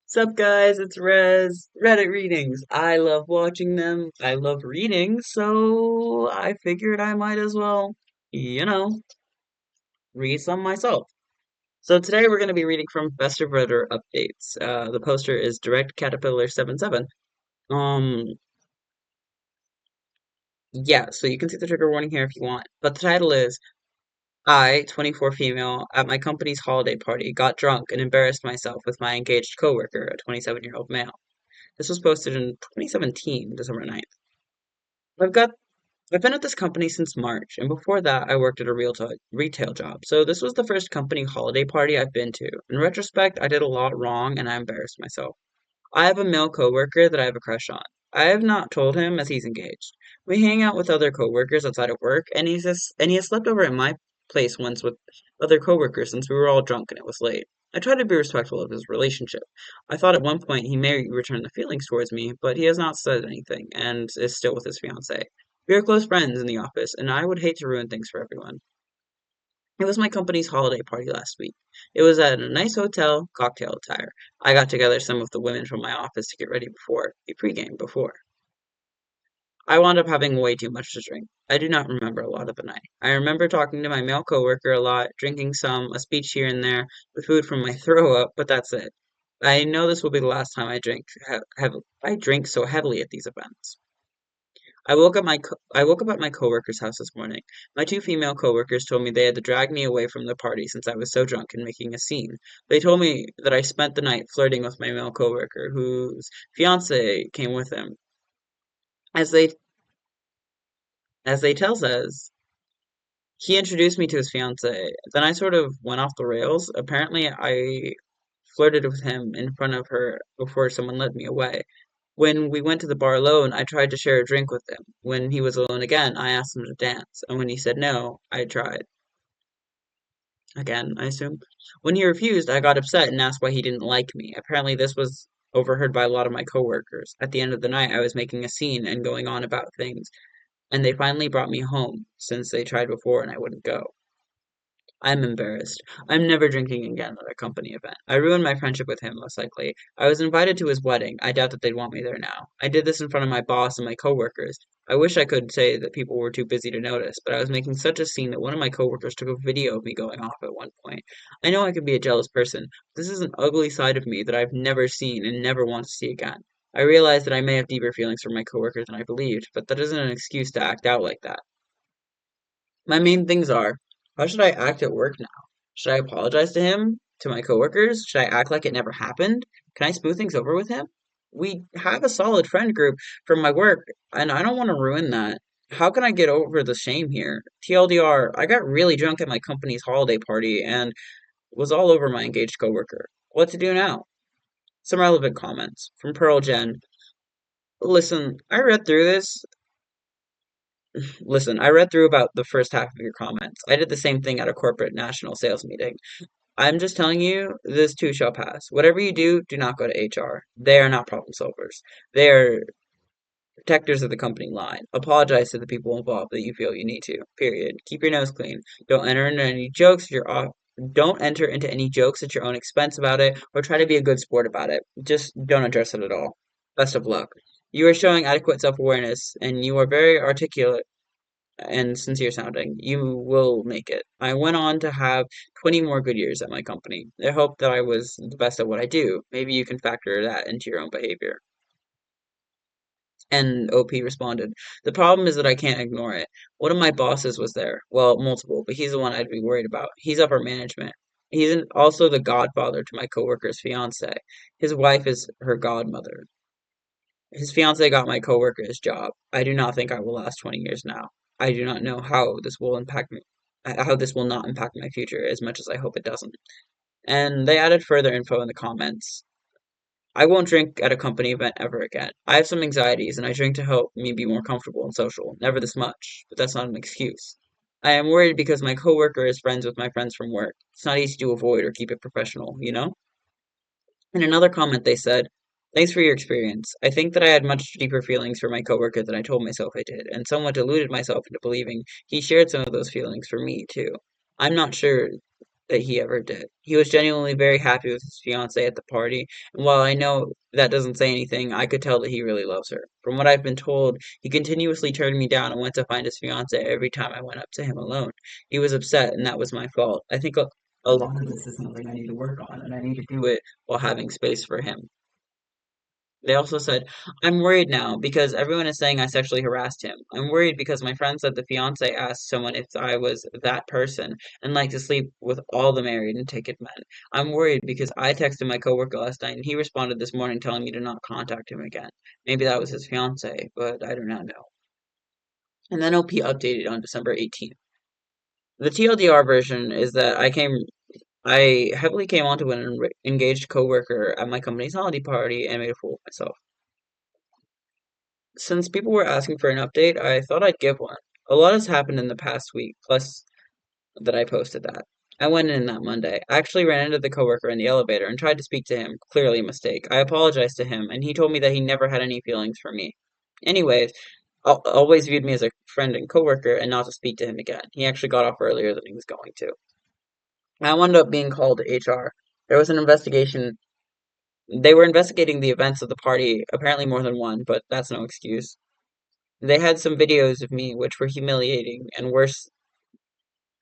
What's up, guys? It's Rez. Reddit readings. I love watching them. I love reading, so I figured I might as well, you know, read some myself. So today we're going to be reading from Best of Redditor Updates. The poster is Direct Caterpillar 77. Um, yeah, so you can see the trigger warning here if you want. But the title is I, 24 female, at my company's holiday party, got drunk and embarrassed myself with my engaged coworker, a 27-year-old male. This was posted in 2017, December 9th. I've got I've been at this company since March, and before that, I worked at a retail job. So this was the first company holiday party I've been to. In retrospect, I did a lot wrong, and I embarrassed myself. I have a male coworker that I have a crush on. I have not told him as he's engaged. We hang out with other coworkers outside of work, and he has slept over at my place once with other coworkers since we were all drunk and it was late. I tried to be respectful of his relationship. I thought at one point he may return the feelings towards me, but he has not said anything and is still with his fiancée. We are close friends in the office, and I would hate to ruin things for everyone. It was my company's holiday party last week. It was at a nice hotel, cocktail attire. I got together some of the women from my office to get ready before, a pregame before. I wound up having way too much to drink. I do not remember a lot of the night. I remember talking to my male coworker a lot, drinking some, a speech here and there, with food from my throw up, but that's it. I know this will be the last time I drink so heavily at these events. I woke up at my coworker's house this morning. My two female coworkers told me they had to drag me away from the party since I was so drunk and making a scene. They told me that I spent the night flirting with my male coworker, whose fiance came with him. As they as they tells us, he introduced me to his fiance. Then I sort of went off the rails. Apparently, I flirted with him in front of her before someone led me away. When we went to the bar alone, I tried to share a drink with him. When he was alone again, I asked him to dance, and when he said no, I tried. Again, I assume. When he refused, I got upset and asked why he didn't like me. Apparently, this was overheard by a lot of my coworkers. At the end of the night, I was making a scene and going on about things, and they finally brought me home since they tried before and I wouldn't go. I'm embarrassed. I'm never drinking again at a company event. I ruined my friendship with him, most likely. I was invited to his wedding. I doubt that they'd want me there now. I did this in front of my boss and my coworkers. I wish I could say that people were too busy to notice, but I was making such a scene that one of my coworkers took a video of me going off at one point. I know I could be a jealous person. This is an ugly side of me that I've never seen and never want to see again. I realize that I may have deeper feelings for my coworkers than I believed, but that isn't an excuse to act out like that. My main things are, how should I act at work now? Should I apologize to him, to my coworkers? Should I act like it never happened? Can I smooth things over with him? We have a solid friend group from my work, and I don't want to ruin that. How can I get over the shame here? TLDR, I got really drunk at my company's holiday party and was all over my engaged coworker. What to do now? Some relevant comments from Pearl Jen. Listen, I read through this Listen, I read through about the first half of your comments. I did the same thing at a corporate national sales meeting. I'm just telling you, this too shall pass. Whatever you do, do not go to HR. They are not problem solvers. They are protectors of the company line. Apologize to the people involved that you feel you need to. Period. Keep your nose clean. Don't enter into any jokes at your own expense about it, or try to be a good sport about it. Just don't address it at all. Best of luck. You are showing adequate self-awareness, and you are very articulate and sincere sounding. You will make it. I went on to have 20 more good years at my company. I hope that I was the best at what I do. Maybe you can factor that into your own behavior. And OP responded, the problem is that I can't ignore it. One of my bosses was there. Well, multiple, but he's the one I'd be worried about. He's upper management. Also the godfather to my coworker's fiance. His wife is her godmother. His fiance got my coworker his job. I do not think I will last 20 years now. I do not know how this will not impact my future as much as I hope it doesn't. And they added further info in the comments. I won't drink at a company event ever again. I have some anxieties and I drink to help me be more comfortable and social. Never this much, but that's not an excuse. I am worried because my coworker is friends with my friends from work. It's not easy to avoid or keep it professional, you know? In another comment, they said, thanks for your experience. I think that I had much deeper feelings for my coworker than I told myself I did, and somewhat deluded myself into believing he shared some of those feelings for me, too. I'm not sure. that he ever did. He was genuinely very happy with his fiancée at the party, and while I know that doesn't say anything, I could tell that he really loves her. From what I've been told, he continuously turned me down and went to find his fiancée every time I went up to him alone. He was upset, and that was my fault. I think a lot of this is something I need to work on, and I need to do it while having space for him. They also said, I'm worried now because everyone is saying I sexually harassed him. I'm worried because my friend said the fiance asked someone if I was that person and liked to sleep with all the married and ticket men. I'm worried because I texted my coworker last night and he responded this morning telling me to not contact him again. Maybe that was his fiance, but I do not know. And then OP updated on December 18th. The TLDR version is that I heavily came onto an engaged coworker at my company's holiday party and made a fool of myself. Since people were asking for an update, I thought I'd give one. A lot has happened in the past week, plus that I posted that. I went in that Monday. I actually ran into the coworker in the elevator and tried to speak to him, clearly a mistake. I apologized to him, and he told me that he never had any feelings for me. Anyways, always viewed me as a friend and coworker and not to speak to him again. He actually got off earlier than he was going to. I wound up being called to HR. There was an investigation. They were investigating the events of the party, apparently more than one, but that's no excuse. They had some videos of me which were humiliating and worse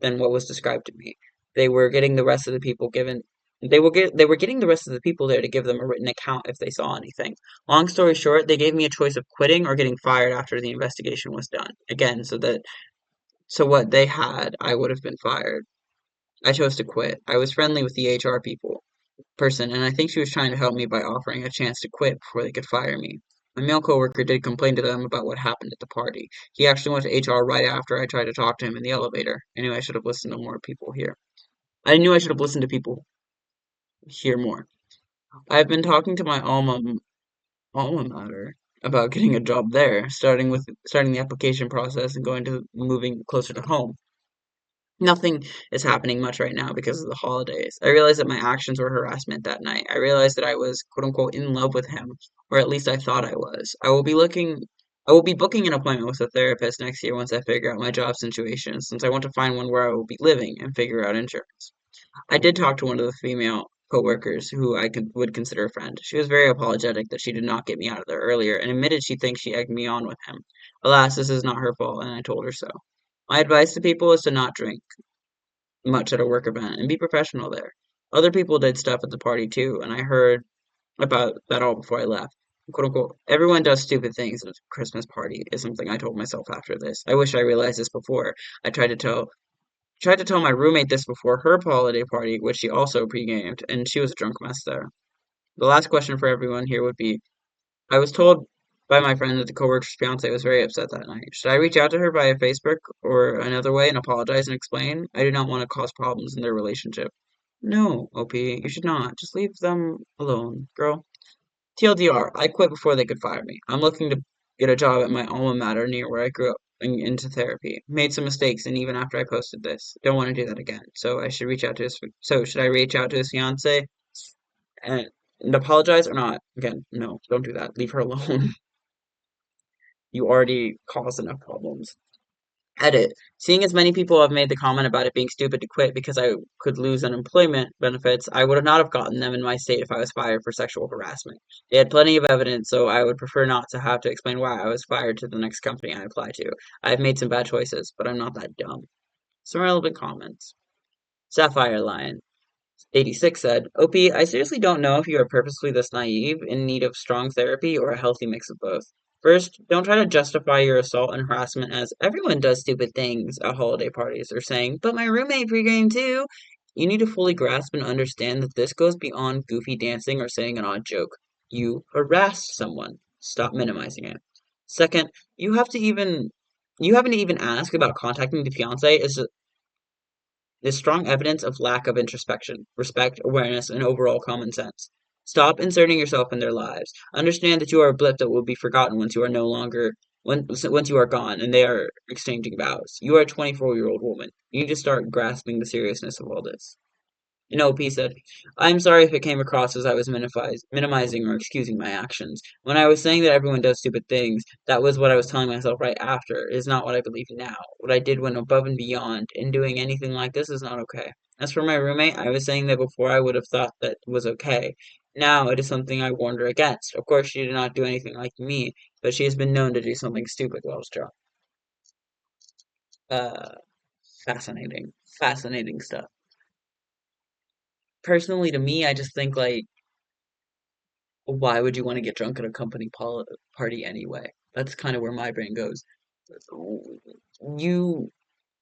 than what was described to me. They were getting the rest of the people given they were getting the rest of the people there to give them a written account if they saw anything. Long story short, they gave me a choice of quitting or getting fired after the investigation was done. Again, so what they had, I would have been fired. I chose to quit. I was friendly with the HR person, and I think she was trying to help me by offering a chance to quit before they could fire me. My male coworker did complain to them about what happened at the party. He actually went to HR right after I tried to talk to him in the elevator. I knew I should have listened to more people here. I knew I should have listened to people here more. I've been talking to my alma mater about getting a job there, starting the application process and going to moving closer to home. Nothing is happening much right now because of the holidays. I realized that my actions were harassment that night. I realized that I was quote unquote in love with him, or at least I thought I was. I will be booking an appointment with a therapist next year once I figure out my job situation, since I want to find one where I will be living and figure out insurance. I did talk to one of the female coworkers who would consider a friend. She was very apologetic that she did not get me out of there earlier and admitted she thinks she egged me on with him. Alas, this is not her fault, and I told her so. My advice to people is to not drink much at a work event and be professional there. Other people did stuff at the party too, and I heard about that all before I left. Quote unquote, everyone does stupid things at a Christmas party is something I told myself after this. I wish I realized this before. I tried to tell my roommate this before her holiday party, which she also pre-gamed, and she was a drunk mess there. The last question for everyone here would be, I was told by my friend that the coworker's fiance was very upset that night. Should I reach out to her via Facebook or another way and apologize and explain? I do not want to cause problems in their relationship. No, OP, you should not. Just leave them alone, girl. TLDR, I quit before they could fire me. I'm looking to get a job at my alma mater near where I grew up and into therapy. Made some mistakes, and even after I posted this, don't want to do that again. So should I reach out to his fiance and, and apologize or not? Again, no, don't do that. Leave her alone. You already caused enough problems. Edit. Seeing as many people have made the comment about it being stupid to quit because I could lose unemployment benefits, I would not have gotten them in my state if I was fired for sexual harassment. They had plenty of evidence, so I would prefer not to have to explain why I was fired to the next company I apply to. I've made some bad choices, but I'm not that dumb. Some relevant comments. Sapphire Lion. 86 said, OP, I seriously don't know if you are purposely this naive, in need of strong therapy, or a healthy mix of both. First, don't try to justify your assault and harassment as everyone does stupid things at holiday parties, or saying, but my roommate pregame too. You need to fully grasp and understand that this goes beyond goofy dancing or saying an odd joke. You harassed someone. Stop minimizing it. Second, you haven't even asked about contacting the fiance is strong evidence of lack of introspection, respect, awareness, and overall common sense. Stop inserting yourself in their lives. Understand that you are a blip that will be forgotten once you are no longer once you are gone and they are exchanging vows. You are a 24-year-old woman. You need to start grasping the seriousness of all this. And OP said, I'm sorry if it came across as I was minimizing or excusing my actions. When I was saying that everyone does stupid things, that was what I was telling myself right after. It is not what I believe now. What I did went above and beyond, and doing anything like this is not okay. As for my roommate, I was saying that before I would have thought that was okay. Now it is something I warned her against. Of course, she did not do anything like me, but she has been known to do something stupid while drunk. Uh, fascinating. Fascinating stuff. Personally, to me, I just think like, why would you want to get drunk at a party anyway? That's kind of where my brain goes. You,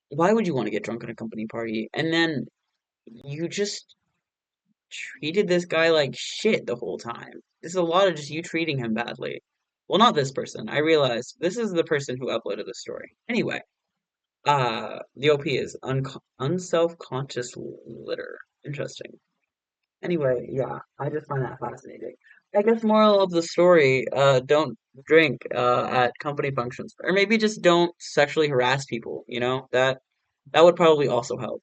why would you want to get drunk at a company party? And then you just treated this guy like shit the whole time. This is a lot of just you treating him badly. Well, not this person. I realized this is the person who uploaded the story. Anyway, the OP is unself-conscious litter. Interesting. Anyway, yeah, I just find that fascinating. I guess moral of the story, don't drink at company functions. Or maybe just don't sexually harass people, that would probably also help.